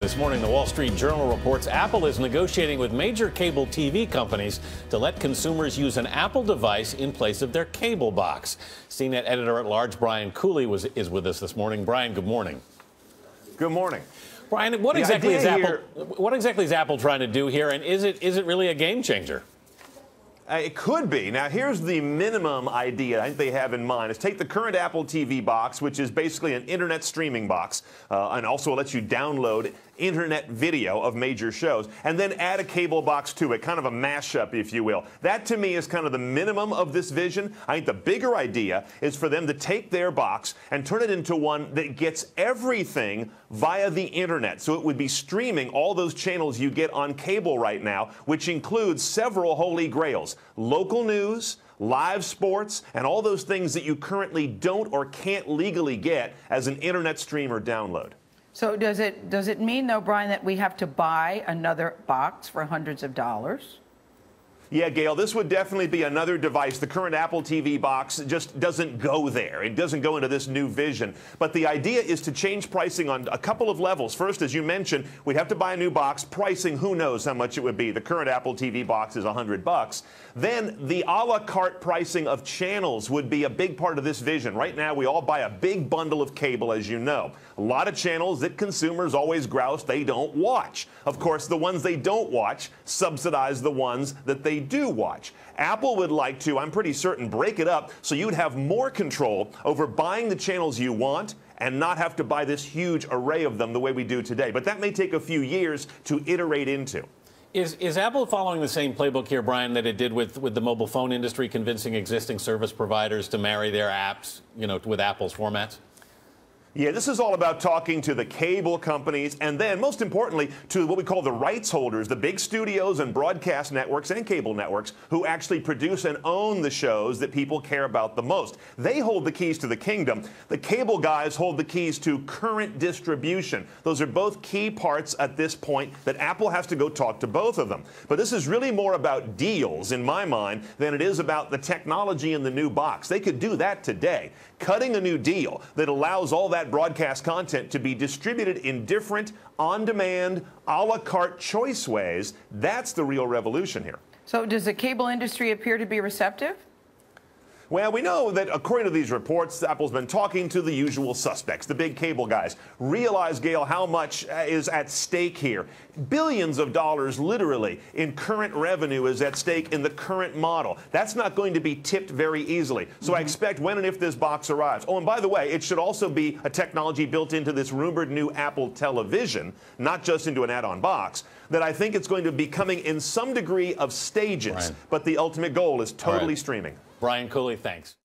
This morning, the Wall Street Journal reports Apple is negotiating with major cable TV companies to let consumers use an Apple device in place of their cable box. CNET editor-at-large Brian Cooley is with us this morning. Brian, good morning. Good morning. Brian, what exactly is Apple trying to do here, and is it really a game changer? It could be. Now, here's the minimum idea I think they have in mind is take the current Apple TV box, which is basically an internet streaming box, and also lets you download internet video of major shows, and then add a cable box to it, kind of a mashup, if you will. That, to me, is kind of the minimum of this vision. I think the bigger idea is for them to take their box and turn it into one that gets everything via the internet. So it would be streaming all those channels you get on cable right now, which includes several holy grails: local news, live sports, and all those things that you currently don't or can't legally get as an internet stream or download. So does it mean, though, Brian, that we have to buy another box for hundreds of dollars? Yeah, Gail, this would definitely be another device. The current Apple TV box just doesn't go there. It doesn't go into this new vision. But the idea is to change pricing on a couple of levels. First, as you mentioned, we'd have to buy a new box. Pricing, who knows how much it would be. The current Apple TV box is $100. Then the a la carte pricing of channels would be a big part of this vision. Right now, we all buy a big bundle of cable, as you know. A lot of channels that consumers always grouse they don't watch. Of course, the ones they don't watch subsidize the ones that they do watch. Apple would like to, I'm pretty certain, break it up so you'd have more control over buying the channels you want and not have to buy this huge array of them the way we do today. But that may take a few years to iterate into. Is Apple following the same playbook here, Brian, that it did with the mobile phone industry, convincing existing service providers to marry their apps, with Apple's formats? Yeah, this is all about talking to the cable companies and then, most importantly, to what we call the rights holders, the big studios and broadcast networks and cable networks who actually produce and own the shows that people care about the most. They hold the keys to the kingdom. The cable guys hold the keys to current distribution. Those are both key parts at this point that Apple has to go talk to both of them. But this is really more about deals, in my mind, than it is about the technology in the new box. They could do that today. Cutting a new deal that allows all that broadcast content to be distributed in different, on-demand, a la carte choice ways, that's the real revolution here. So does the cable industry appear to be receptive? Well, we know that according to these reports, Apple's been talking to the usual suspects, the big cable guys. Realize, Gail, how much is at stake here. Billions of dollars, literally, in current revenue is at stake in the current model. That's not going to be tipped very easily. So I expect when and if this box arrives. Oh, and by the way, it should also be a technology built into this rumored new Apple television, not just into an add-on box, that I think it's going to be coming in some degree of stages. But the ultimate goal is totally streaming. Brian Cooley, thanks.